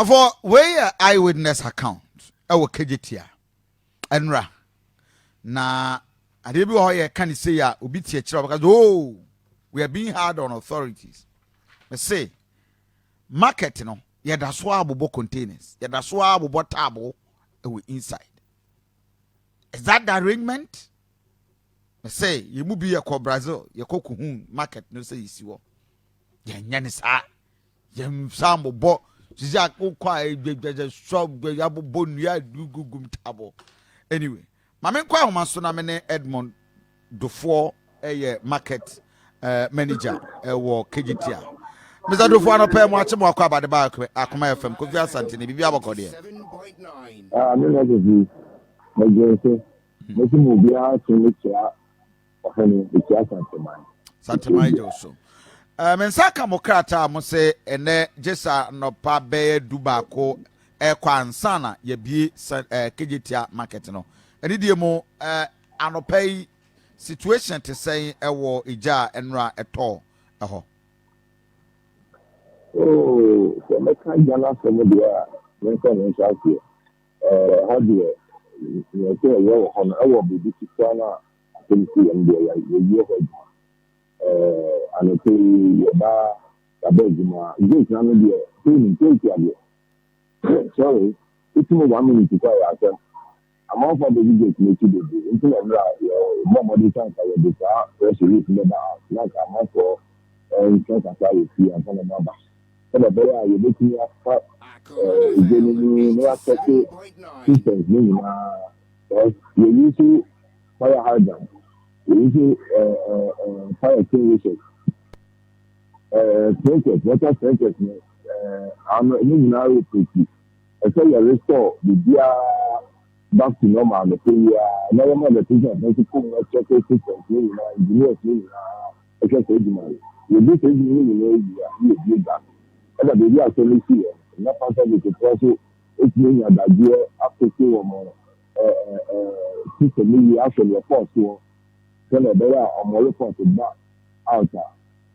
For where eyewitness account, our KGTR, Enra. Na adebi ho ye can say ya obi tie kire because oh we are being hard on authorities. Me say market no ye da so abobo containers, ye da so abobo table we inside. Is that the arrangement? Me say ye mu bi ye ko Brazil, ye ko kuhun market no say isi wo. Ye nya ni sa ye sam bobo Zizak kwa shop abobo nua dugugum table. Anyway, Mamen kwa humaso na mene Edmond Dufo market manager wo KGTR. Mr. Dufo anope mo ache mo akwa abade ba akoma FM ko via sante ne bibia bokode. Me na dey Majense. Mo ti mo bia tun kia ohene kia sante man. Sante man joso. Mensaka mokrata mo se ene jesa no pa be dubako kwa ansana ye bie KGTR market no. Eni die mo anopai situation te say ewo ija enra eto eho. Oh, so me kan jana so mo dia me ko no shafi how do you say yo on ewo be bi tikwana atensi ende ya ye ho anopai ye ba abeguma je kan no dia tin sorry it's more 1 minute to call ya I'm all for the video to make you do. Until I'm right, more money chance I will do that. Press release never like I'm all for and can't apply with you and kind of number. So the better you make me up genuinely no accept systems, because you use to fire hydrant, you use fire extinguishers, tankers, water tankers, I'm not pretty. I say you restore the beer. Back to normal, the thing, never mind the things that make it come like check systems, engineers, except engineering. You do engineering, you do that. And the baby actually see it. Not part of the process, it's meaning that you after 2 or more system, actually report to then a better or more report to back out.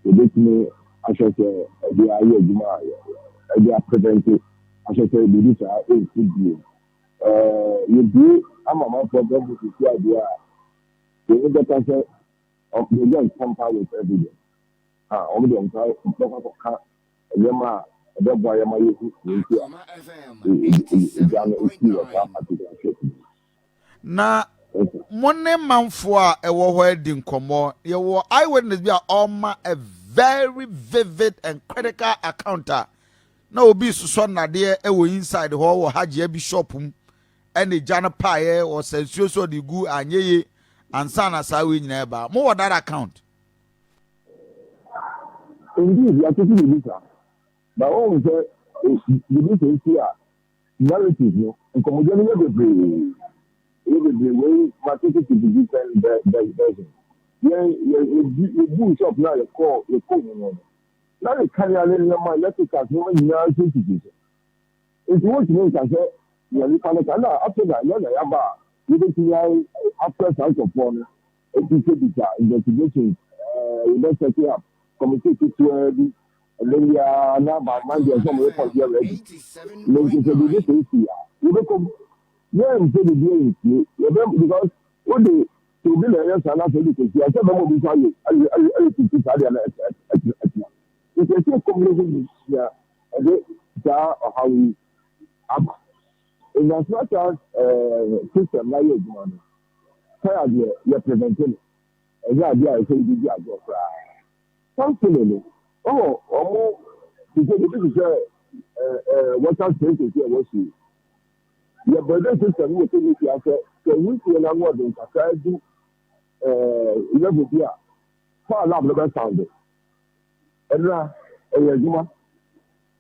You get me, I should say, the idea, they are prevented. I should say, the this are a you do, I'm a man for them to see idea. You get the of the young compare with evidence. Over the entire car, Yama, a dog by Yama, na money man for a wedding come your eyewitness be a very vivid and critical accounter. Na obi so na de inside ho haje bi shop ene jana pae or sensuo so de gu anyeye ansa na sawe nyina ba mo what that account. Indeed, you are taking the visa. But all of the business here, narrative, no, and comedian every way, marketing to be different version. Yeah, you do shop now, you call, now you carry a little more electrical, no one now is institution. If you want to make a say, you are looking at after that, you don't see after south of one, investigation, you don't set it up, communicate to and then we are now by Monday and some report here ready. You become, yeah, I'm saying because what they to be a yes and not to see. I said, no, we are it's a combination how we in as much as system like you fire you're preventing and yeah, I say you are just something. Oh, because this is water space here was you. Your brother system will take you after can we see another word in Kakadu level here. Far love the best sound. And Yajuma.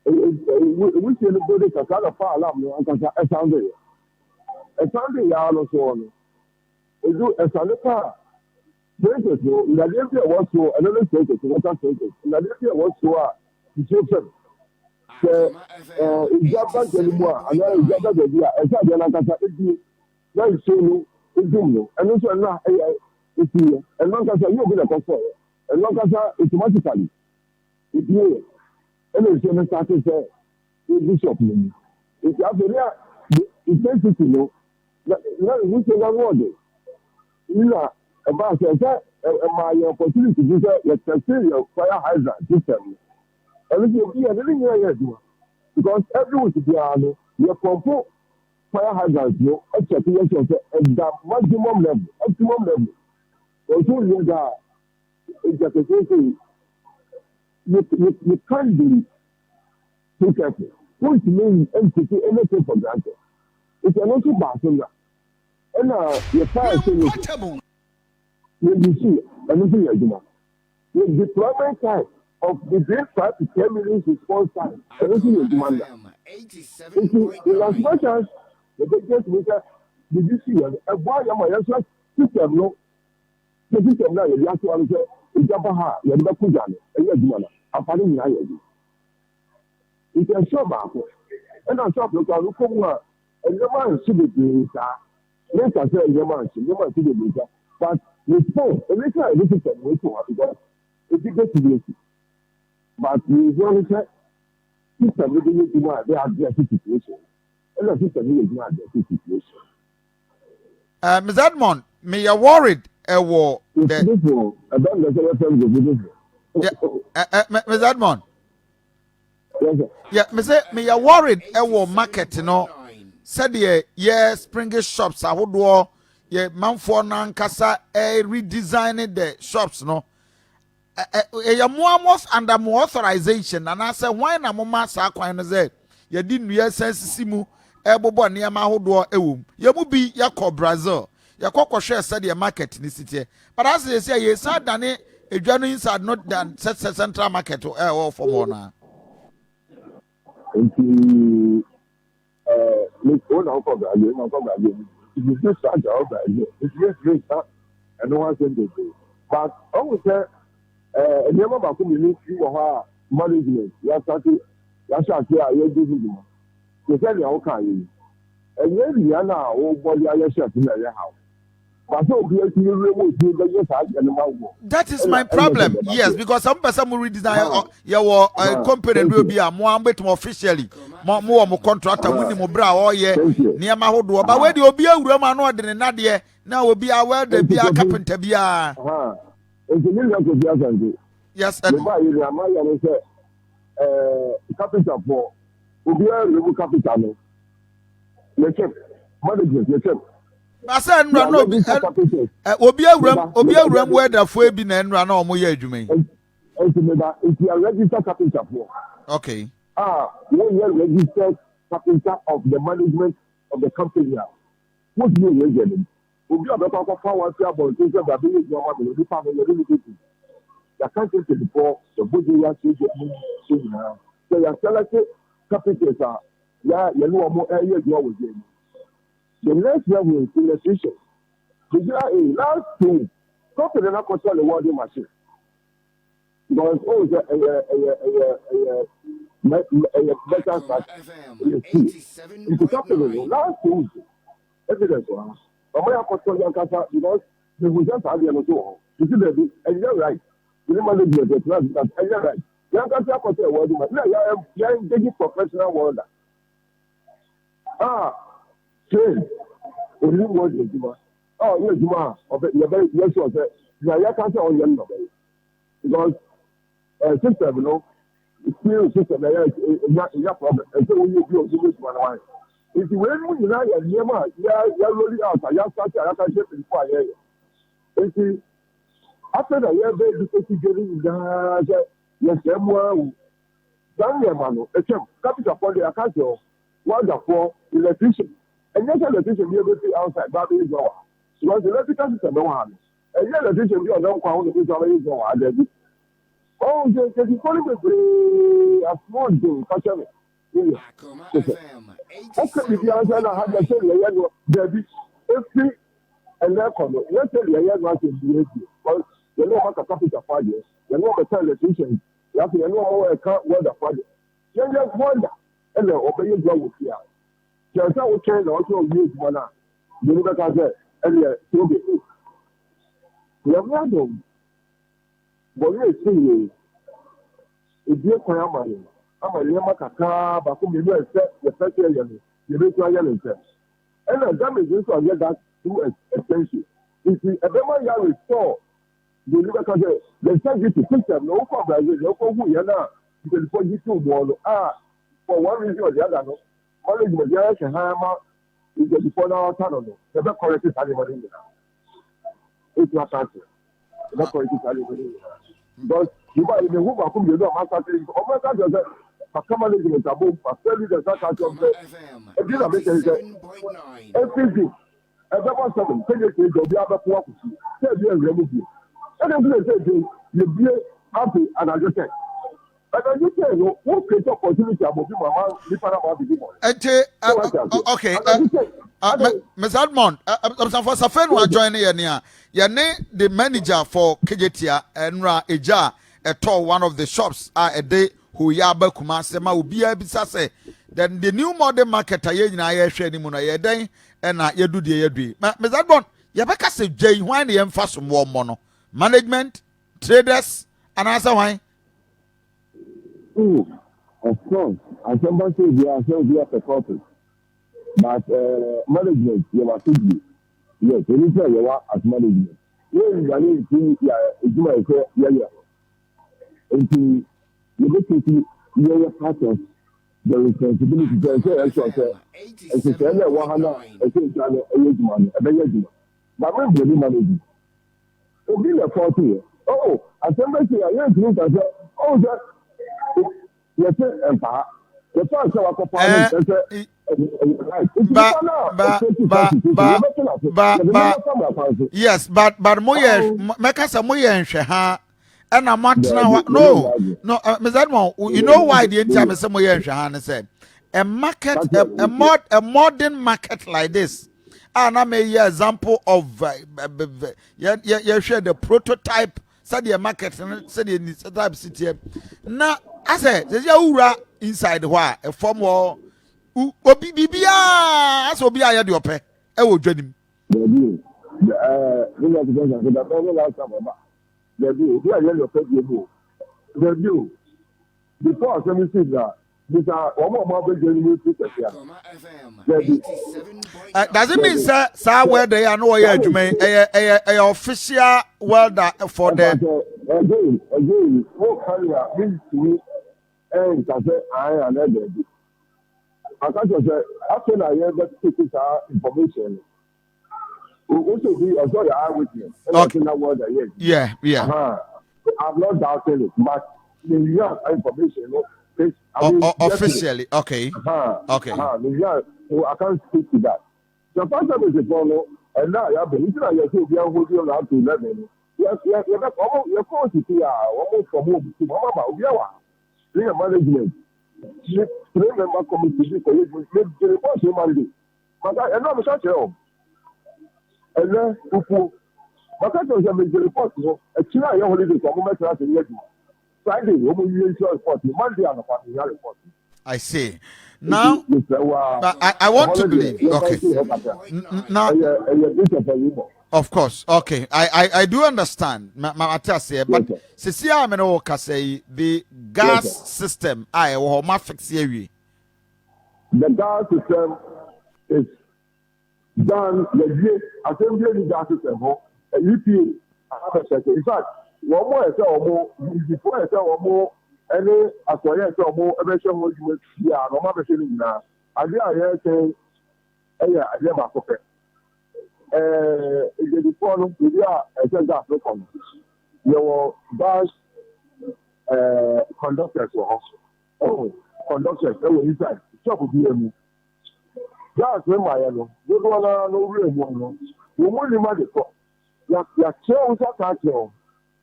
We see the body Kakada far love no a sound. A sound yard or so on. We do a sound car. Breakers, in the area was so another status, water status. In the area was so the children. Ìjọba anymore, and then ìjọba the idea. Ẹ̀ka ìjọba náà kasa ebi náà ìṣòro ìdùnnú ẹnu sọ náà ètò yẹ ẹnu kasa yóò bí lẹ́kọ̀ọ́ sọ yẹ ẹnu kasa automatically ìdí yẹ ẹnu ìṣe ní sáté sẹ ẹ bishop nìyí ètò àfẹnìyà intensity no náà ìlú ṣe náà wọ́ọ̀dù nínú ẹ̀bá àṣẹ ẹ̀ṣẹ́ ẹ̀ma yẹ opportunity bí sẹ yẹ tẹ̀sí yẹ fire hydrant system. Everything because everyone to be on your pump fire hydrants, at the maximum level. Also, you can't be too careful. Don't mean entity anything for granted. It's an also bathroom. And your fire station, you see, anything you do. The deployment time of the great 5 to 10 minutes response time. Everything is demanded. In as much as the biggest meter, did you see a boy am system no? The system now you actually say Jabaha, you never put down a year demanda. I'm finding you. It's a show back. And on top of the and the man should be doing that. Let us say the man should be doing that. But respond, every time this is a way to have because it's a big but we only say system really need to they address the situation. And the system really need to address the situation. Ms. Edmond, me you worried war I don't know Ms. Edmond. Yes, sir. Yeah, me you worried war market no said yeah spring shops ahodo yeah manfo na nkasa redesigning the shops no more under more authorization and I said why na mo ma sa kwan no say ye di nua sensisi mu ebobo ne ma hodo ewum ye mu bi yakọ Brazil yakọ said the market ni city but as they say ye sad than edwa no inside not than central market or for more na Let's go now for Brazil. It's just such a Brazil. It's just great, and no one said it. But I would say never about community or management. You are starting, you are starting, you are doing it. You tell me how can you? And then you are now, oh, body, I are shut in the house. But so, that is my problem. Yes, because some person will redesign your company will be a more officially, more contractor, winning more bra or ye near my hood. But where you be a Roman or than Nadia, now will be aware there be a carpenter be a. Yes, and capital for Ubia capital. Let's check. Let's check. I said, no, Obi Awram where the foe be and run on my adwuma. It's a registered carpenter for. Okay. 1 year registered carpenter of the management of the company. What do you get? Obi Awram power about things that be normal the family really. The country to before the Bujuya so you are selected carpenters are you know more areas you always get. The next level is in the station. Last thing, go to the control the welding machine. Because better start. It's a last thing. Evidence. But my control your casa because they will just have you so. You see that and you're right. You never do it, and you're right. You can't say control welding machine. You're taking professional welder. Train. Only one is oh yes ma of you very yes sure say na ya can say on your no because system you know still system ya problem and so when you do this one why if you when you na ya ma ya roll out ya start ya can say before ya if after that ya be because you getting yes mo Daniel Mano, a champ, capital for the Acacio, wonderful electrician. And yes, electrician be able to outside Baby Zoa. Because the electrical system no one. And yes, electrician be on the ground with already Zoa. Oh, yes, you calling me a small thing, Pachami. Okay, if you answer, I had to say, Debbie, every electron, let's say the young man is because you know what a capital for you, you know what electrician. You have to know how I can't word the project. You just wonder, and then obey your job with you. Just how we can also use one. You look at that, and you'll be it. We have not done. But you see, if you're crying, I'm a young macaca, but whom you accept the first year, you make your yellow test. And the damage is to get that too expensive. If you ever restore, you look at the scientific system, no problem, no problem, you know, you can put you to one. For one reason or the other, no, only the Malaysia can hammer is the before our tunnel. Never corrected anybody. It's not answer. Never corrected anybody. Because you buy in the home of whom you know, master things, or my God, there's a common in the taboo, a fairly the Saka of the dinner maker, everything. And that was something, take it to the other work. Say, you're removing. And then you be happy and I just said, and I just said, what create opportunity about my mom, okay, Ms. Edmond, I'm for Safen who are joining here. The manager for KJT Enra Eja at one of the shops are a day who Yaba Kumasema will be able to say, then the new modern market I share anymore, day and I do the year. Ms. Edmond, Yabaka say Jay, why the emphasis more mono? Management, traders, and answer why? Of course, I somebody say they are a corporate. But management, you must be. Yes, you need to you as management. Yes, you need to yeah. And you get to your part of the responsibility to say, as you say, I think but when you manage it, be the 40. Oh, I somebody say, I want to say, oh, that yes, empire. The first yes, but moye mekasa moye nhwe and I'm not now. No, Ms. Edmond, you know why the entire say moye nhwe ha say a market, a modern market like this. And I may hear example of you share the prototype. Said the market, said the type city. Now, I said, there's a inside where a form or Obibia, as Obia, your pay. I will join him. Before I say that. Does it mean, sir, where they are no a official welder for them? Again, what carrier means to me, and I am ready. I can't say, after I hear that information, we also be a very eyewitness. Yeah. I'm not doubting it, but the young information, officially, okay. Okay. So I can't speak to that. The first time is a follow, and now you have been looking at yourself, you are holding on to 11. Yes, you're called to see almost from home to Mama, we are management. Remember committee for you, the report you Monday. But I know the church home. And then, but I don't have the report, actually, I only do some matters in the Friday, we will use your report. Monday, I'm a report. I see. Now, I want to believe. Okay. Now, of course. Okay. I do understand. Say, but see, I'm an say the gas system. I will fix here. The gas system is Dan yɛdie assembly leader system hɔ UPA abɛhyɛ in fact wɔn mo ɛsɛ wɔn nzifo ɛsɛ wɔn ɛne asɔyɛ ɛsɛ wɔn ɛbɛhyɛ wɔn adwuma fie a na wɔn abɛhyɛ no nyinaa adeɛ a yɛsɛn ɛyɛ adeɛ baako pɛ ededifoɔ no ebi a ɛsɛ nsa afirika no yɛwɔ bus conductors wɔ hɔ conductors ɛwɔ inside shop bi emu. Gas me my no. We go na no real one no. We mo ni ma de ko. Ya che o sa ka che o.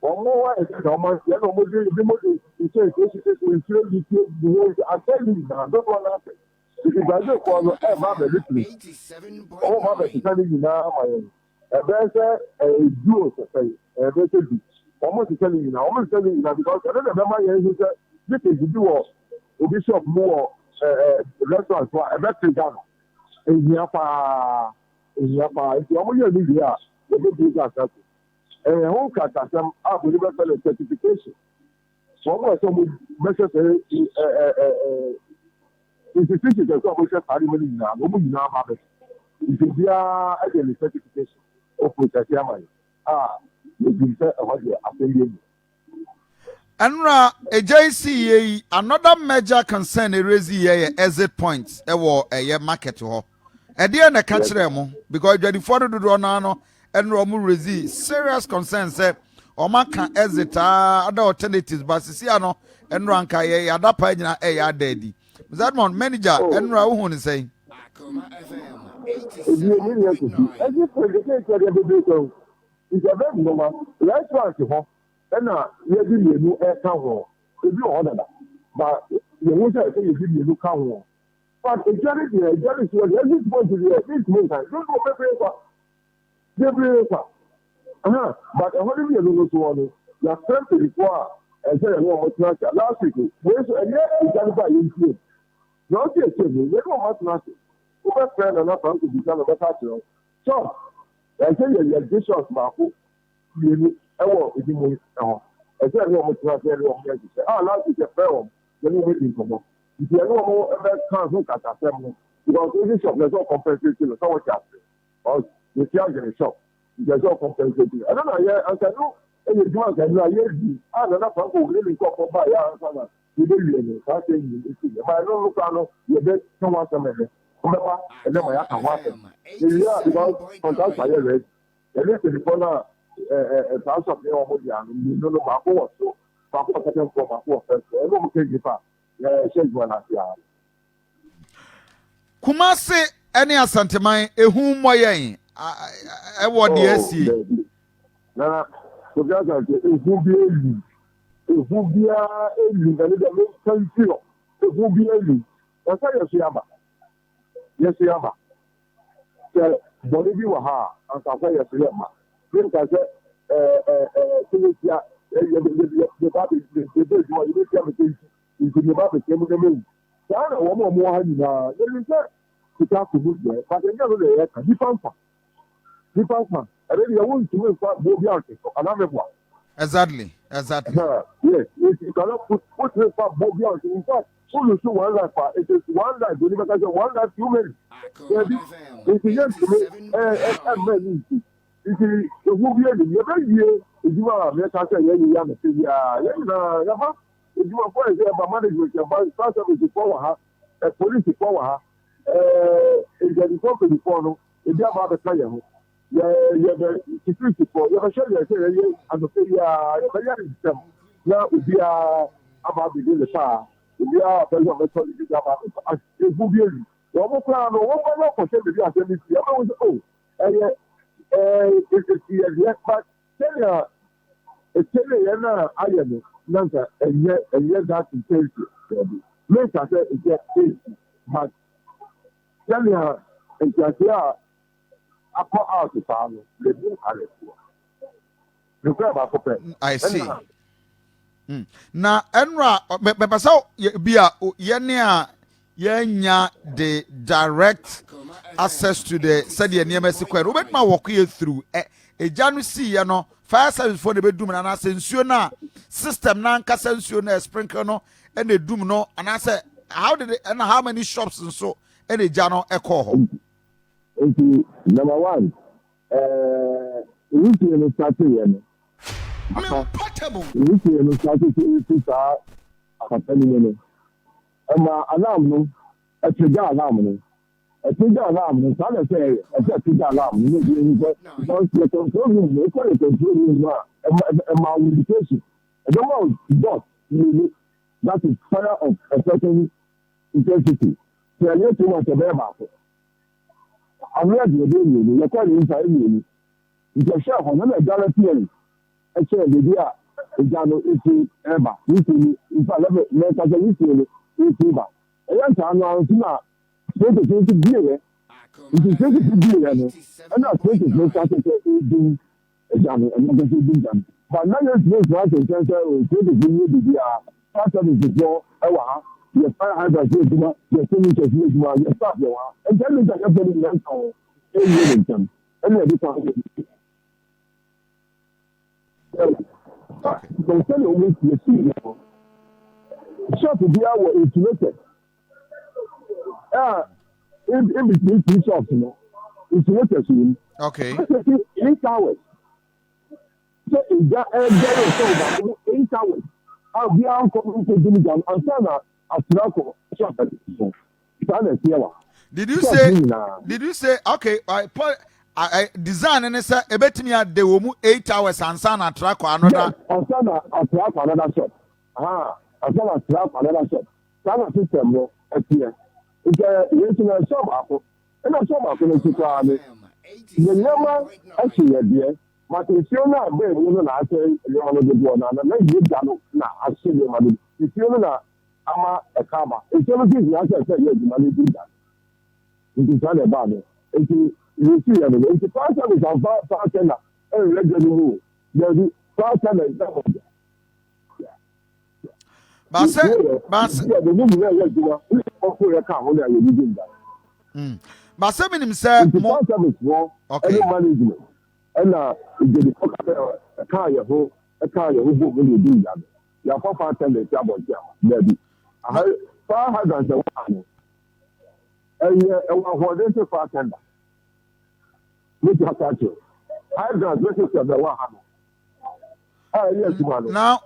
O mo wa e ka ma se no mo de bi mo de se di the I tell you na do go na se. Ti ba de ko no e ma be little. O ma be ti ka ni na ma ye. E be se e du o se e be se du. O mo ti ka ni na because e de be ma ye se this is do o obi shop mo restaurant so e be ti ga no. Ehiapa. If you are doing here, the big asset. Home Katasam, I believe a certification. So, some measures institutions that are also having now, no more now have it. It will be a certification of Putatama. You can say about the opinion. Anra AJC another major concern raise here exit points a market ho. Edia na catch them because the for do no and romu raise serious concern say o man can exit other alternatives but see ano and ranka ye ada pa nyina e ya daddy. That one manager Enra who ni say It's a very normal restaurant. Ɛna yɛdi mmienu ɛka ho ebi wɔ hɔ dada but yɛn sɛ ɛsɛ yɛdi mmienu ka ho but egyari so yɛdi sport deɛ ɛdi sport kan ɛdi sport bebree kwa but ɛhɔ ne mmienu no so wɔ no yɛafrɛ mpanyinfoɔ a ɛsɛ yɛn wɔn tena ase last week wei so ɛnyɛ egyari ba yɛn tie na ɔsi ekyir no yɛn wɔn tena ase wobɛfrɛ na nafa nko bisa na ɔbɛka akyerɛ so ɛsɛ yɛ bishops baako mmienu ɛwɔ ebi mu ɛhɔ ɛsɛ ɛni wɔn tena ase ɛni wɔn yɛ sisɛ last week ɛfɛ wɔn yɛni wɔn di nkɔmɔ nti ɛni wɔn ɛbɛ kan so kasasɛm no because ebi shop na ɛsɛ ɔkɔmpɛnsɛti no sɛ wɔkyɛ ase ɔ yɛsi agyere shop nti ɛsɛ ɔkɔmpɛnsɛti ɛno na yɛ ansɛno ɛyɛ edwuma ansɛno a yɛdi nana fanko wuli ne nkɔfɔ ba yɛ ansa na yɛbɛ wie no saa sɛ yi esi yɛ ma ɛno no kora no yɛbɛ ka ho asɛm ɛdɛ ɔbɛba ɛdɛ ma yɛaka ho asɛm ewie a because contract ayɛ rɛ yɛne sɛnifɔ no a saa shop ne wɔn di ano mmienu no baako wɔ so baako wɔ second floor baako wɔ first floor ɛna wɔn kɛ nipa yɛhyɛ adwuma n'ase a. Kumasi ɛne Asanteman ehu mmɔ yɛn ɛwɔ deɛ esi. Na obi asante ehu bi biara elu na ne dɛm nkan fi hɔ ehu bi elu ɔsɛ yɛso yaba sɛ bɔnne bi wɔ ha a ankasa yɛso yɛ ma. Because Tunisia, the Bible, exactly. Yes, you cannot put Bobby in fact, who you one life, it is one life, one life human. It's yes to me, nti ehu bi eni yɛ bɛ yie edwuma a mɛka sɛ yɛ yie ama se bia yɛ nyinaa yɛba edwuma fɔ yɛ sɛ yɛba management yɛba star service fɔ wɔ ha police fɔ wɔ ha edwadifɔ mpanyinfoɔ no ebi ama abɛka yɛn ho yɛbɛ security fɔ yɛbɛhyɛ yɛ sɛ yɛyɛ anɔpɛ yi a yɛbɛyɛ ne nsɛm na obiara ama abɛdi ne paa obiara abɛyɛ ɔbɛtɔ ne bi ama ehu bi eni wɔn koraa no wɔn bɛ yɛ ɔkɔhyɛ beebi asɛm ne fi ɛbɛn wɔn sɛ o ɛyɛ. But tell you now, I am Nanka, and yet that is make us say but tell you, and just yeah, I put out the farm, the new I see. Na Enra, Bepasa, Bia, Yenia, Yenya, the direct access to the said the NMS square. Robert ma walk you through a January, you know, fire service for the bedroom and I say, system nan casensiona sprinkle no and the doom no and I say, how did it and how many shops and so any Jano echo? Into number one, we see in the starting, we see in the starting a penny. And my alarm, no, a trigger alarm. A trigger alarm, no, I say, a trigger alarm, because the control room, they call it control room, and my indication. I don't know, that is fire of a certain intensity. So I need to want to be about it. I'm ready to do you. You're quite inside you. If you're sure, I'm not a guarantee. Actually, the idea is that if you ever, if I love it, let us listen to you. I want to know now. So the thing to do it. If you take it to do it, I'm not taking it to do a journey and not to do them. But now you're supposed to have a chance to take it to the part of it before your fire hydrant, your signatures, your stuff, and tell me that you're getting them all in Wellington. And every time. Don't tell you you see. Shop to be our insulated. In between two shops, you know, insulated. Okay. 8 hours. So in that 8 hours. I'll be out coming to Diligent and Sana at Naco shop. Did you say okay? I design and say a bet me at the 8 hours and Sana track another. And Sana at track another shop. And Sana track another shop. Sana system no here. It's a regional shop. And a shop in the number actually there. But if you're not very well, I say you're on the board, and I give them now. I see the money. If you're not, I'm a karma. If you're not, I say, yes, money do that. It is all about it. If you see, if the first time is on far tender, and regular rule, there's the first time is that. But 7 himself, more service, okay, management. And if the car you hold, a car you hold when you do that. Your papa tell the job of them. I far harder than one. And what is a far tender? Which I catch you. I don't know if the one. Now,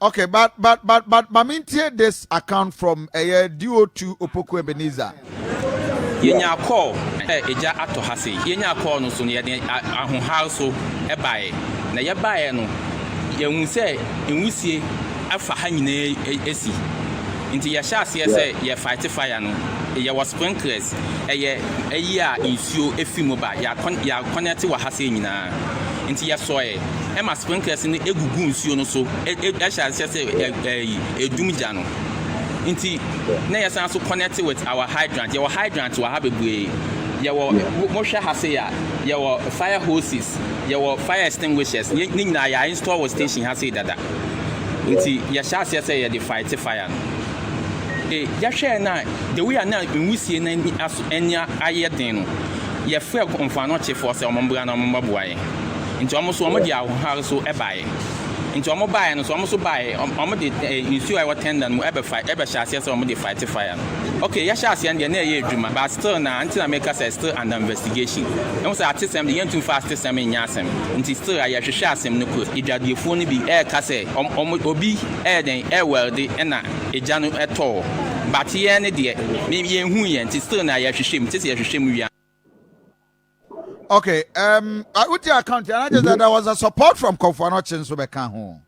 okay, but maintain this account from a duo to Opoku Ebenezer. Yenya call eja ato ha sei yenya call no so ne ye ahoha so e bae na ye bae no ye hu se enwusie afa ha nyina esi nti ye sha ase se ye fight fire no ye was sprinklers ye ayi a nsuo efi mu ba ya connect wa ha sei nyina nti ye so e ma sprinklers ne egugu nsuo no so e sha ase se edumja no Inti na yasan so connect with our hydrant. Your hydrant will have a way. Your Mosha Hasea, your fire hoses, your fire extinguishers. Nina ya install station has said that. Inti Yasha say the fight fire. Yasha na the way now when we see as enya ayedin. Ye free confanoche for se omombra na ombaboaye. Inti almost one dia ho so ebaye. Into a mobile and so almost buy you see I attend and ever fight ever shall say some the fight fire. Okay, yes, I see and the but still now until I make us still under investigation. And also I tell them the too fast to some in Yasem. Until still I should share some no good. It had the phone be air casse obi air then air well the enna a janu at all. But here any dear maybe who yet still now I should shame to see shame. Okay, I would your account and I just that there was a support from Kofanochin so back home.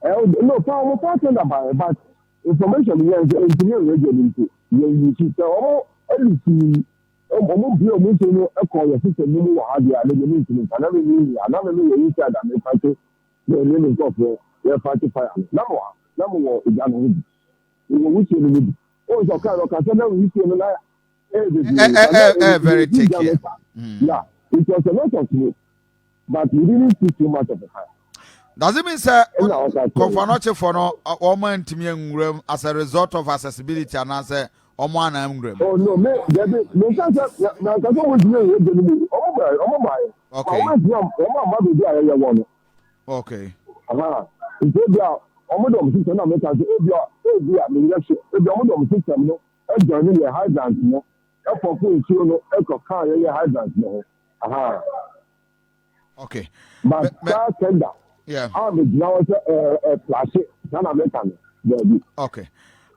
No, part about it, but information we are engineering into you see so everything almost be almost a call your system new idea and another you said that they fight to the living of their fighting fire. Number one is done. We will wish you oh so kind of consider we see very take care. Yeah, it was a lot of me, but we didn't see too much of the fire. Does it mean, sir, Confanoche for no woman to me room as a result of accessibility and answer on one room? Oh, no, okay. joining the hydrant no for phone to no car hydrant no aha okay but that tender yeah I'm the now flash na American there okay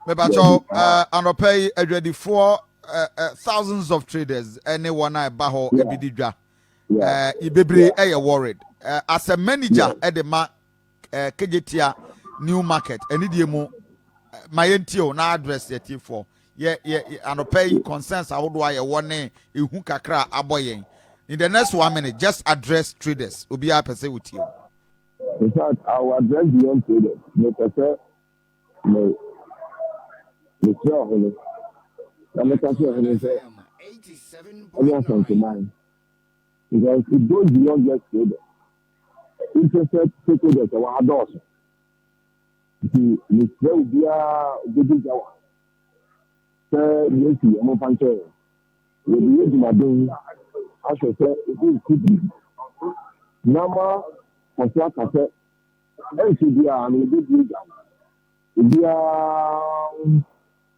me ba cho anopay adwadi for thousands of traders anyone I ba ho ebididwa ibebre worried as a manager at the KJTia new market any die mu my NTO na address yet for anopay concerns how do I one ehu kakra aboyen in the next 1 minute just address traders obi a pese with you in fact our address beyond traders me pese me sure hole na me can sure hole say 87.9 because it goes beyond just traders interested stakeholders our adults the will be a good hour say yes I'm panche we be using my doing I should say it could be number for that cafe LCD and the big be a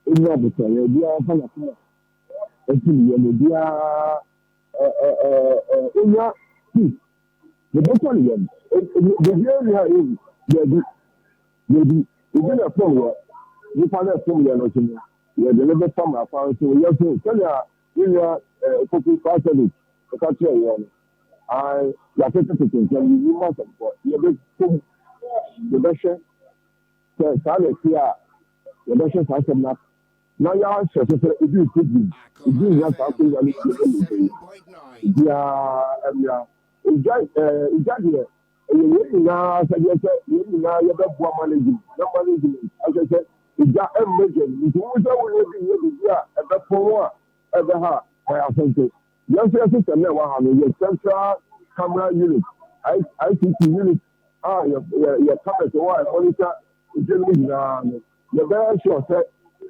in the be a fan of actually be a the best one the maybe even a phone you find a phone you're not in you deliver from a phone so you're saying tell you cooking 5 minutes to catch you I like to you must have you big the best so silence here the best has not now you are sure to it is could be it is not something that na sɛdeɛ yɛn nyinaa yɛbɛboa management as I said ìjà ɛmmɛgye nti wọ́n sɛ wọ́n yɛ biribi a ɛbɛpɔn a ɛbɛha asante yɛn nso yɛ system na ɛwɔ ha no yɛ central camera unit ICT unit a yɛ cameras wɔ a ɛmɔnita ìdí no nyinaa no yɛbɛyɛ sure sɛ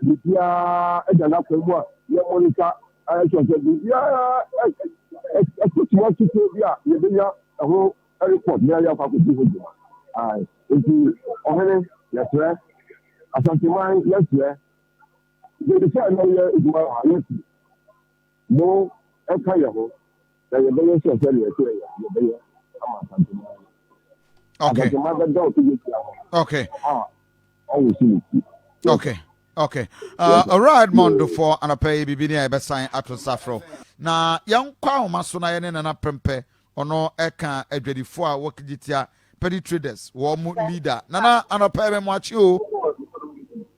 biribiara ɛgya n'afɔ mu a yɛ mɔnita ayɛ sure sɛ biribiara ɛkutuwa tutuo bi a yɛbɛnya ɛho report ní ayé akọ akọ̀tún ìhòòhò nti ọ̀hẹ́rẹ́ yẹ̀sẹ̀ asanteman yẹ̀sẹ̀ gbèdé sẹ́ ẹ̀nà yẹ ìgbìmọ̀ yẹ̀sẹ̀ mo ẹ̀ka yẹ̀ hó na yẹ̀ bẹ́yẹ sẹ́ ẹ̀sẹ̀ yẹ̀sẹ̀ yẹ̀ bẹ́yẹ ama asanteman. Asanteman bẹ́ dá òtún yẹ̀ sí àwọn. Okay. Ọ̀hún sí mi sí. Okay. Alright, Mondo for anapay bibini ebe sign ato safro. Na yang kwa umaso na yene na prempe. Ono eka adwadifo a wakijitia petty traders wo mu leader nana anopa me mwachi o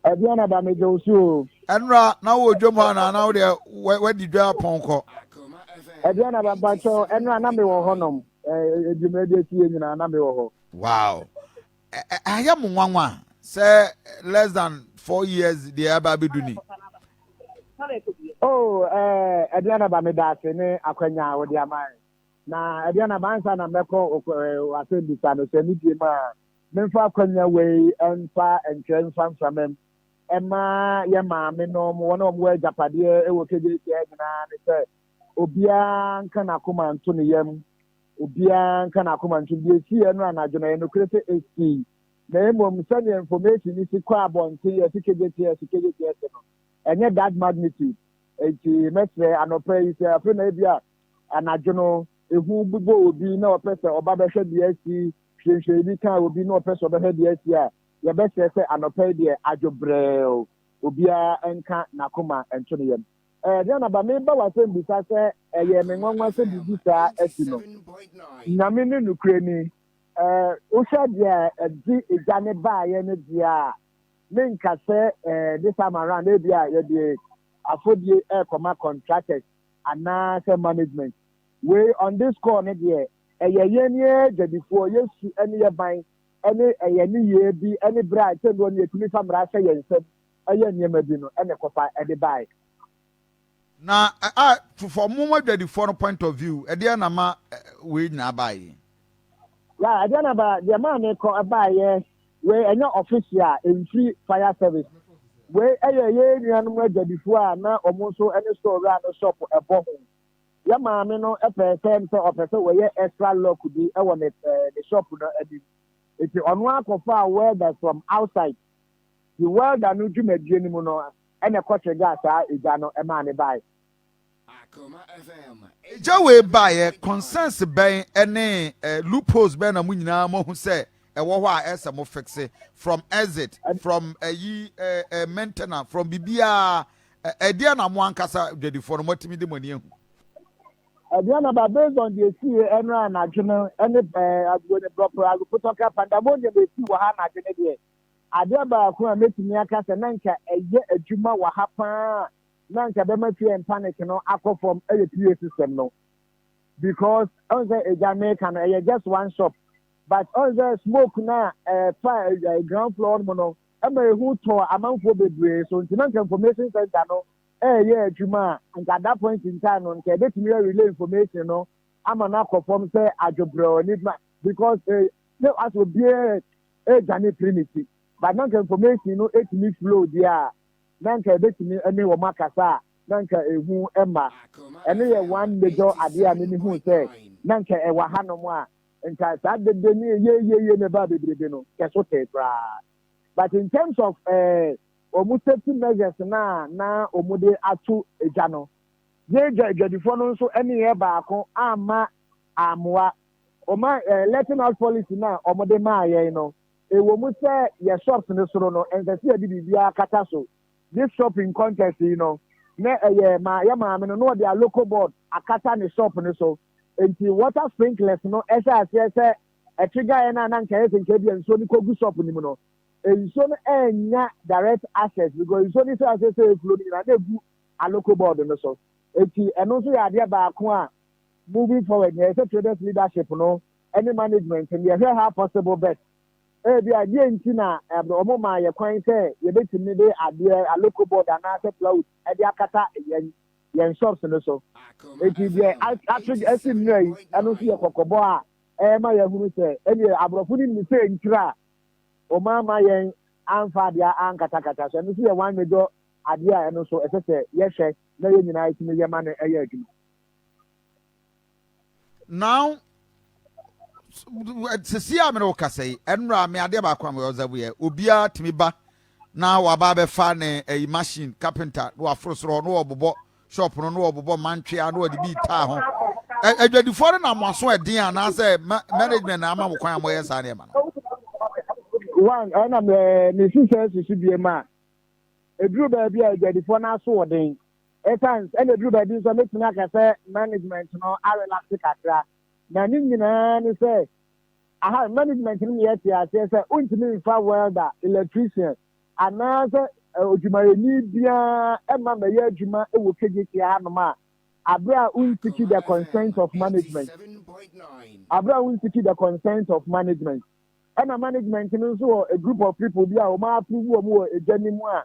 Ediana ba mejo su enra na wo dwom na na wo de wadi dwa ponko Ediana ba bacho enra na me wo honom edwumede tie nyina na me wo ho wow aya mu nwanwa say less than 4 years the aba beduni Ediana ba me da se ne akwanya wo de amai na Ediana bansa na meko asendisa no se nidie ma memfa kwanya wei enfa entwen famfamem ema ye maame no mo wona mo agapade e wo keje tie nyina ne se obia nka na koma nto ne yam obia nka na koma nto die si eno anadwo na ye no krete esi na emom sane information ni si kwa bonte ye keje tie no enye that magnitude enti metre anopa yi se afa na bia anadwo no ehu bubo obi na opese oba behwe de asi hwehwe bi kan obi na opese obehwe de asi a ye be se anopa de adwobrel obi a enka nakoma ento ne yam de na ba me ba wasem bisa se ye me nwanwa se bibi sa asi no nyame ne nukure ni o hwa de di ejane ba ye ne dia me nka se this time around e bia ye de afodie koma contractors ana se management we on this call ne de ye jadifo yesu ene ye ban ene ni ye bi ene bra te do ne tumi famra hye ye nsem niema bi no ene kofa ede bai na for mo jadifo no point of view e de na ma we na bai ya ade na ba de ma ne ko bai we enye official free fire service we ye nuanom jadifo a na omo so ene store a no shop ebo ho ya maame no efese so opese we ye extra lock di e won the shop no adi iti onu akofa welder from outside the welder no dwumadie ni mu no ɛna ɛkɔtwe gas a egya no ɛmaa ne bae. Jawe by concerns bɛn ɛne loopholes bɛn na mu nyinaa mo hu sɛ ɛwɔ hɔ a ɛsɛ mo fixe from exit from maintenance from bibia ɛdeɛ na mo ankasa dwadifo no motimi de mo ani ehu. Adriana, but based on the sea and run national and the proper Aguputoka Pandamonia, they see what happened there. Adaba, who are making me a cast and Nanka, a year a Juma, what happened. Nanka, Demetri and Panic, aqua from a PA system, no. Because on the Jamaican, just one shop. But on the smoke now, fire, ground floor, mono, and my who tore amount for the so information center, no. Yeah, Juma, and at that point in time, on get me relay information, no, I'm not perform say Ajobro, because no, as will be a Johnny Trinity, but not information, you know, 8 minutes flow, yeah, Nanka, bet me, and they were Macasa, Nanka, who Emma, and they one major idea, many who say, Nanka, a Wahanoa, and I said, the near, the baby, that's what they try. But in terms of, almost safety measures na omude atu ejano je jadifo no so ene ye baako ama amwa oma letting out policy na omude ma ye no ewo mu se ye shops ne soro no ense se bi bibia kata so this shopping contest you know na ye ma ya ma me no dia local board akata ne shop ne so enti water sprinklers no esa ase e trigger na nka ye nke bi enso ni kogu shop ni mu no so enya direct access because so this access flow na dey go a local board no so eti eno so ya dey baako a moving forward there is a traders leadership no any management and you hear how possible best bi idea nti na omo ma ye kwan say ye betimi dey ade a local board and access cloud e dey akata yen shops no so eti dey actually esim no yi eno so ye kokobo a ma ye huru say any abrofo ni say nkira Omama yen anfa dia ankatakata so no see one major adea no so esese ye hwe na ye nyina itimi ye ma no eye adwuma. Now sisi a me no kasai enra me ade ba kwa me ozabu ye obia timi ba na wa ba be fa ne machine carpenter no afrosoro no obobo shop no obobo mantwe a no odi bi ta ho adwadifo na moaso eden ana say management na ama mo kwan mo ye sa na e ma no. One, and I'm the sisters should be a man. A drew baby, I get the phone as swording. At times, and a drew baby, so make me like I say, management, no, I relax the catra. Nanina, say, I have management in yet, I say, ultimately, far well that electrician. Another, Juma, need Bia, Emma, Mayer Juma, it will take it to Hamama. Abra will secure the consent of management. Abra will secure the consent of management. And a management so a group of people be a ma approve more a genuine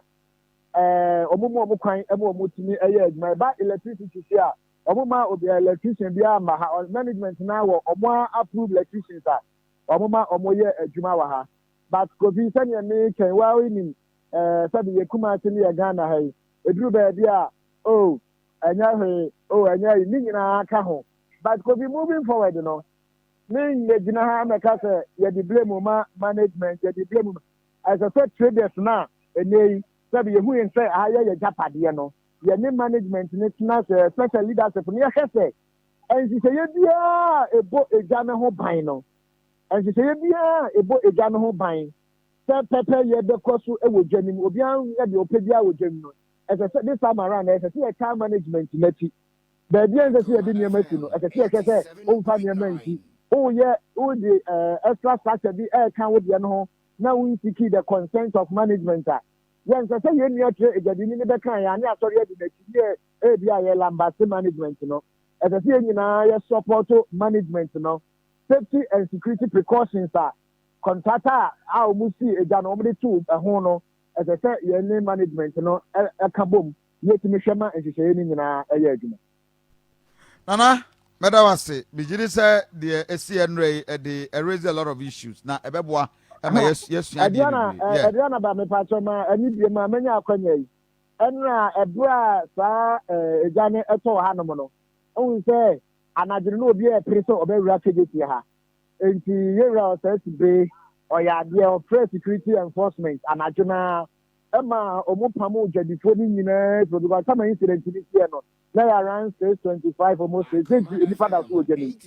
omo kwan ebo omo timi eye my ba electricity here omo ma obi electrician be ama ha management now omo approve electricians omo ma omo ye adwuma wa ha but kofi sani me ken wa we nim sabi ye kuma tini ye Ghana ha eduru ba bia anya ni nyina aka ho but kofi moving forward no me gina ha meka say ye di blame ma management ye di blame as a set traders na enei sabi ye hu yen say aye ye japade no ye ni management ni tina say special leadership ni ye say ensi say ye bia ebo eja me ho ban no ensi say ye bia ebo eja me ho ban say pepe ye be koso e wo dwanim obi an ye de opebia wo dwanim no as a this time around as a time management nati baby en say ye di niamati no as a say o fa niamati oh yeah, oh the extra structure be can with the no now we seek the consent of management. Yes, I say you need to get in the can and I sorry the year ABI Lambasi management, you know. As I say, you know, support management, you know. Safety and security precautions are contractor our musi a normally two a hono as I said, your name management, you know, a kaboom, yet Mishama and she saying in a year. Nana Medawase, Bijiri said the SCN they raise a lot of issues. Now, Ebeboa, yes, Adriana, but me patoma, and you ma many akwenye. Enra ebra sa Jane eto hanomono. O say anadino bi e preso obewura kegeti ha. Enti yera says be or ya there of security enforcement anaduna Emma Omopamu Jadifo Nina so because some incident this year no. Now around 625 almost 6 the father so Jenny.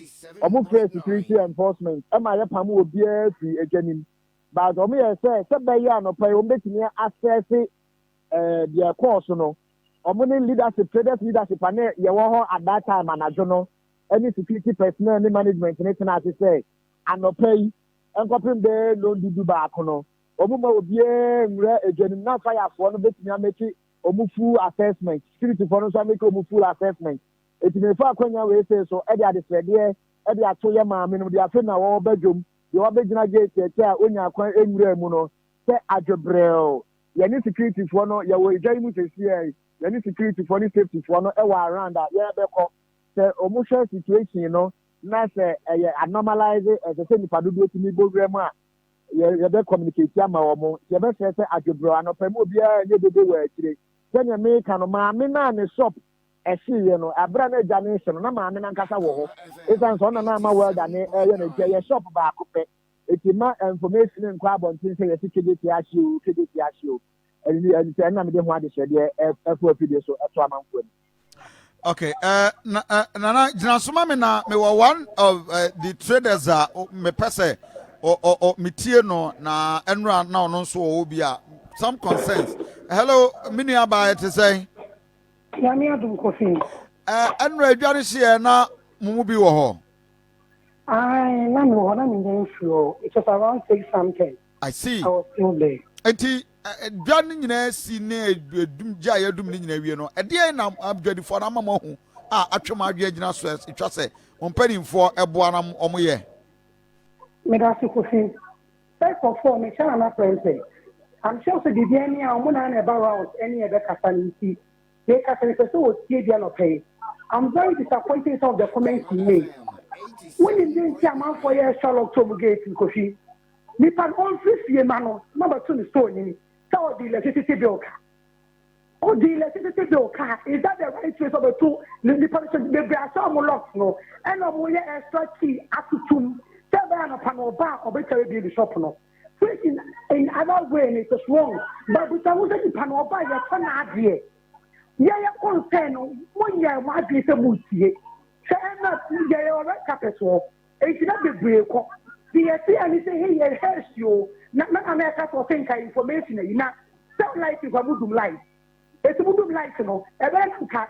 Omo face security enforcement. Emma Yapamu obia fi Jenny. But omo say be ya no pay ombetimi access their course no. Omo leadership traders leadership and ye wo at that time manager no. Any security personnel any management anything as say anopay enkopim de no dudu back no. Omuma obie mre ejenim na fire for no betimi ameki omu full assessment security for no so ameki omu full assessment etimi fa akwanya we say so e dey adesrede e dey ato ye maame no dey afi na wo badwom dey wo begina gate e a onya akwan enwura mu no se adwobrel ye ni security for no ye wo ejai mu sesi ye ni security for ni safety for no e wa around that ye be ko se omu share situation no na se e anomalize e se nipa dodo etimi bogre mu a you be communicate ama omo you be say adwobro anopa mu bia nye bebe wa akire senya me ka no ma me na ne shop ehye no abra na agane hye no na ma me na nkasa wo ho isan so na na ma well da ne ye na je shop ba akopɛ etima information nkwa abontin say yesi kedeti ahye and na me de ho ade hye de efo afide so eto amanfo ni. Okay, Nana Jinasuma me na me were one of the traders me pese or mitie no na enra na ono so obi a some concerns. Hello mini aba to say Yami adum kofi enra adware hye na mumu bi wo ho na me wo na me den flow it was around 6 something. I see. I was still there. Enti adwane nyina si ne edum gya ya dum nyina wie no ede na abdwadi fo na mama hu atwem adwe gyina so etwa se ompanimfo eboa na omoye Medasi kofi first of all me shall na friend say I'm sure so the any amuna na about any other kasanti they kasanti so tie dia no pay. I'm very disappointed of the comments he made when you didn't see a man for your Sherlock Tobogate in kofi me pan all free mano number 2 is so ni so the electricity bill or the electricity bill is that the right choice of the two the person the brasa mo lock no and no extra key atutum tell na panel bar or better be the shop no so in other way it is wrong but we don't say the panel bar ya turn adie ya concern when ya ma adie se mutie say na ya already carpet so e ti na be break ko the and say hey ya help you na America for think information na tell light if mudum light it's mudum light no e be nka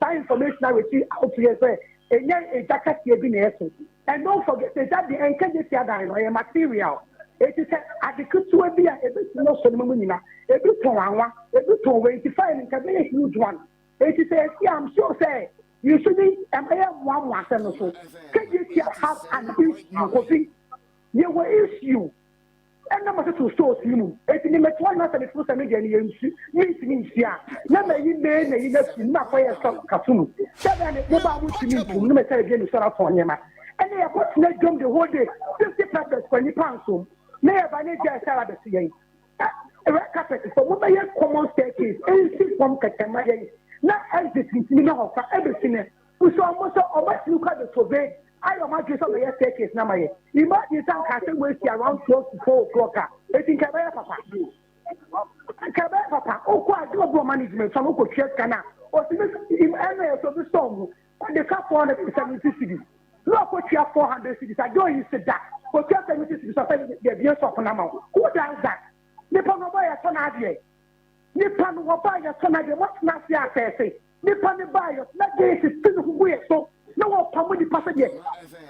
that information na we see out here say enya e jacket e bi na eso and don't forget that the encourage the other no material it is adequate bi a e be no so no nyina e bi ton anwa e bi ton 25 nka be a huge one it is I'm sure say you shouldn't one so can you have an issue you will issue and number to stores you it in the one not the social media means yeah na me na you na for yourself kasum seven no ba mu timi no me say again so for nyama and they put na jom the whole day 50 pesos for ni panso na ya ba ne je sara be yen carpet so mo be common staircase and see from katama yen na exit ni na ho fa everything so almost about look at the survey I am not just on the staircase now. Imagine some castle waiting around 12 to 4 o'clock. I think Papa. Papa. Oh, quite global management. Some could check Cana. Or in area of the storm. They have 470 cities. Look what you have 400 cities. I don't use that. But you have 70 cities. The abuse of Panama. Who does that? Nippon Obaya Tonadie. Nippon Obaya Tonadie. What's not the say? Nippon Obaya. Not this is still who we are so. No one come the passenger.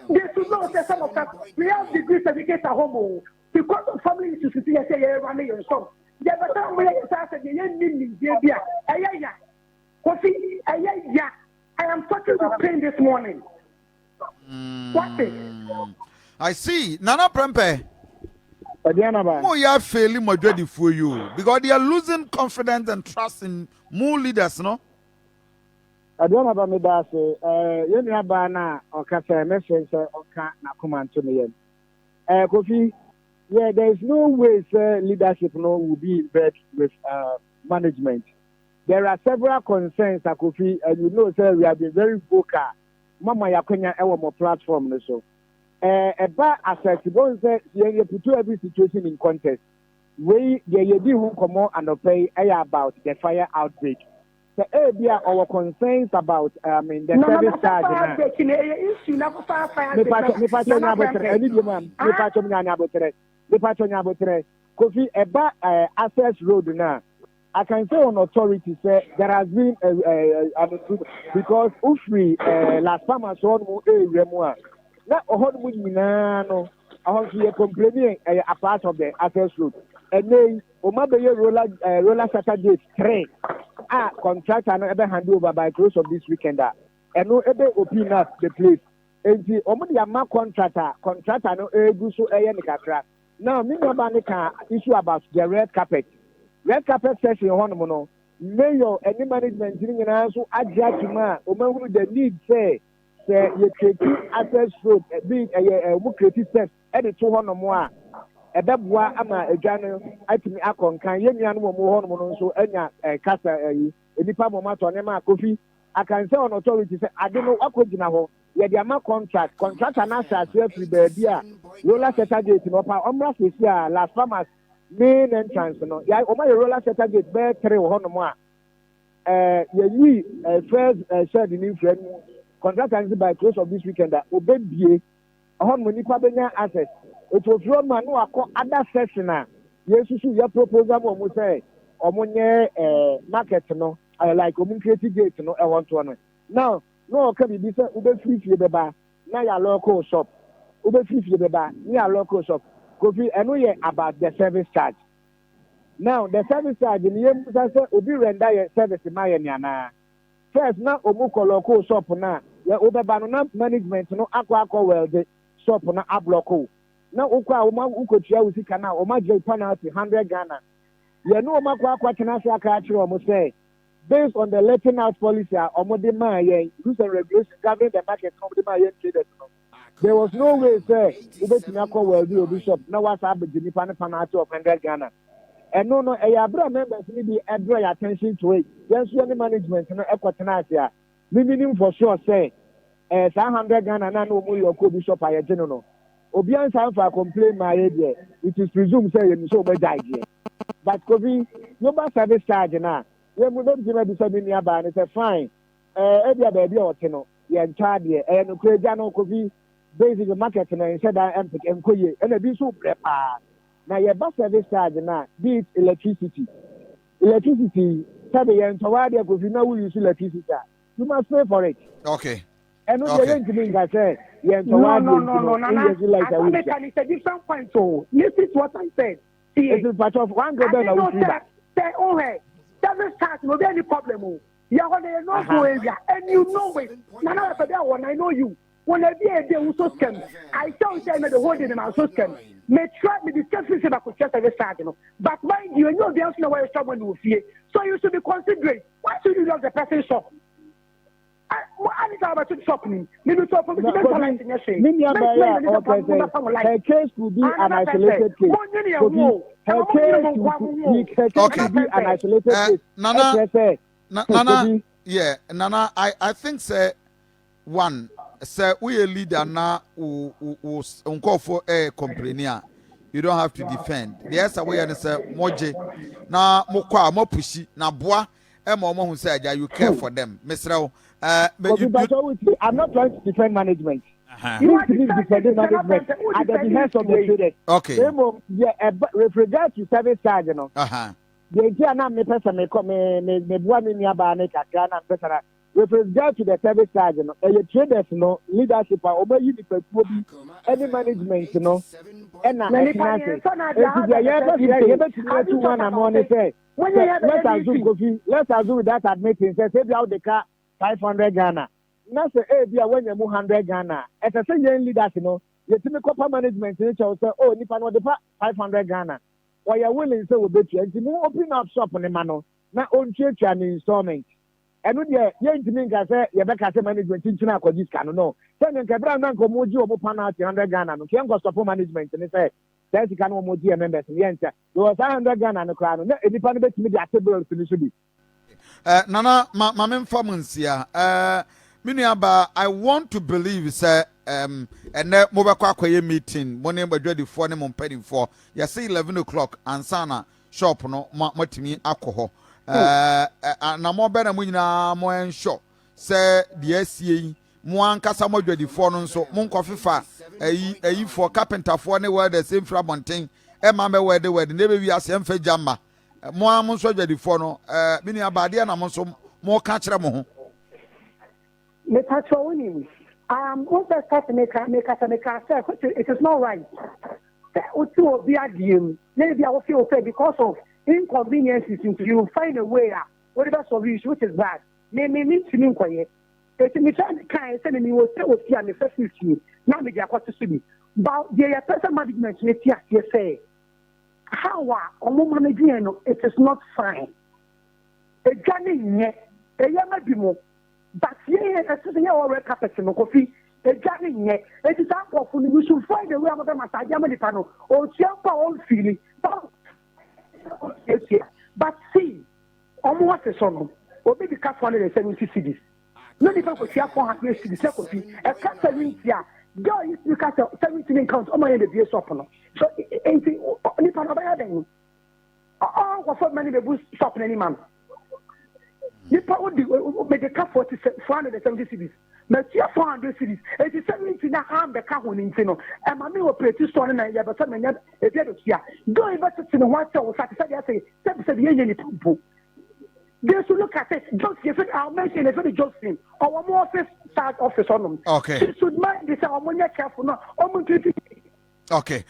They should know that some of that we have degree certificate at home because of family issues. You say you're running your son. The other time we started the young India. I am talking with pain this morning. What is? I see. Nana Prempe. Oh, you are failing my ready for you because they are losing confidence and trust in more leaders, no? I don't have a medase. You know, na okasa message oka na kumanto me. Kofi, yeah, there is no way leadership no will be in bed with management. There are several concerns, Kofi, and you know, sir, we have been very vocal. Mama Yakonya ewo platform no so. About accessible say you put every situation in context. we ye di hu komo anopay about the fire outbreak. The area our concerns about the service charge na. Kofi eba access road na. I can say on authority say there has been because ufri last farmers on mu area mu a na ohon mu nyina no ahon so ye complaining a part of the access road and then o ma be roller Saturday 3 contractor no ebe hand over by close of this weekend and no ebe open up the place enti o mo dia ma contractor no egu so eye ne kakra now me no ba ne ka issue about the red carpet session on no mayor any management nyina so agya tuma o ma hunu the need say you create access road be mo create steps e de to hono mo a ebeboa ama edwa no atimi akonkan yenua no mo hono mo nso anya kasa enipa mo mato ne ma Kofi I can say on authority say ade no akogina ho ye de ama contractor na asase afri ba bia roller setter gate no pa omra sesi a Las Farmers main entrance no ya o ma roller setter gate be 3 hono mo a ye first shed in friend contractor by close of this weekend obedie hono mo nipa benya access it was from man no akọ other session a yesusu ya proposal mo say omonye market no like community gate no e want to no now no ka bi say ube free beba na ya local shop ube free beba na ya local shop Kofi eno ye about the service charge now the service charge ni yem say obi render your service ma ye ni ana first na omuko local shop na ya obeba no na management no akwa welde shop na abloko na ukwa ukotua usika na omaje penalty 100 Ghana ye no makwa tena se aka akire o mo say based on the letting out policy omode ma ye rules and regulations governing the market omode ma ye traders no there was no way say ubetumi akọ well do bishop na wasa abedi nipa ne penalty of 100 Ghana and no abra members ni be draw your attention to it yes any management no ekotena ase minimum for sure say 100 Ghana na no mo your bishop aye geno no obi ansa fa complain my area it is presumed say you so be die there but Kofi global service charge na we mu dem give me say me aba and say fine e dia ba bia ote no ye ncha de e no kweja no Kofi basic market na in said empik enkoye e na bi so prepa na ye ba service charge na be it electricity sabe ye ntowa de Kofi na we use electricity you must pay for it okay and no they ain't mean that say no. It's a different point. So listen to what I said. See, it's part of one go down and say, oh hey, service charge no be any problem. You are gonna know go area and you know it. Nana for that one I know you. When I be a day who so scam, I tell you the whole day in my so scam. May try me discuss this about service charge, but mind you know the answer where someone will fear. So you should be considerate. Why should you love the person shop? I need to shop me. Maybe talk from the her case will be an isolated case. Her case will be an isolated case. Nana, yeah, Nana, I think say one, say we a leader now who call for a complainer. You don't have to defend. The answer we are say moje na mokwa mo pushi na boa e mo who say you care for them. Mr. I'm not trying to defend management. You want to defend management at the behest of the traders. Okay. With regard to service charge, you know. The idea now me person me boa me niaba ne kakra na person. With regard to the service charge, you know, the traders, you know, leadership are over you the any management, you know. And now, let's assume that admitting say out the car 500 Ghana. Now say when you move 100 Ghana. As I say, young leaders, you know, you see me corporate management in say, oh, nipa no the 500 Ghana. Or you're willing to bet you. And you open up shop on the mano. Now on church and installment. And when you think I say you better say management in China because this can no. Then you can bring man come moji omo pana 100 Ghana. No, can't go stop management and say that you can moji members. Yes, there was 100 Ghana no crown. No, nipa no bet me the table finish be. Nana, my informant here. I want to believe, sir, ene mo bekwa akoye meeting mo ne badwadifo ne mo mpadifo ya say 11 o'clock ansana shop no matimi akoho na mo be na mo nyina mo ensure se de asie mo ankasa mo dwadifo no nso mo nkofefa ayi for carpenter fo ne were the same frabonten e ma me were the ne be wi ase emfa jamba mo am nso dwadifo no mini abade na mo nso mo ka kire mo ho me patrol ni once I start to make it is not right. Maybe I will feel okay because of inconveniences. You find a way out. Whatever solution, which is bad. Me to me quiet. It's me trying to kind of me will say what you are the first 50. Now me get what to see. But the person management you say how managing it is not fine. A journey yet a young more. But yeah, as soon as you already carpet no coffee, a garden yet, it is up for you should find a way of the massage panel or jump on feeling. But see, almost a son, or maybe cut 170 cities. No different for 400 cities, a cat 70 year. Girl used to cut 17 counts on my end of the shop. So, anything, only part of the all what many the boost shop any man. Nipa would make the car 470 cities. But 400 cities. 70 na harm the car when no. And my will pay to store and I have a seven yard a bit of here. Go invest in one cell, satisfied. I say, 7% the any people. They should look at it. Just give it, I'll mention it for the Josephine. Our more office start office on them. Okay. They should mind this. I'm when you're careful now. Okay.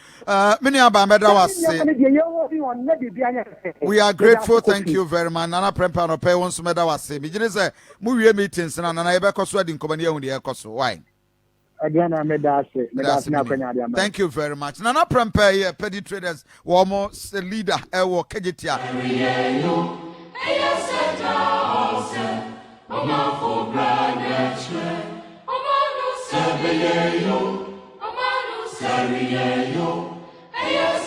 Many Abameda was we are grateful. Thank you very much. Nana Prempa no pay once meda was say. Bijine say movie meetings na na ebe koso adi nkomani ehun de ekoso. Why? Adriana medase na kwanya dia. Thank you very much. Nana Prempa here Petty Traders wo mo leader ewo Kejetia. Seriyo, Ayo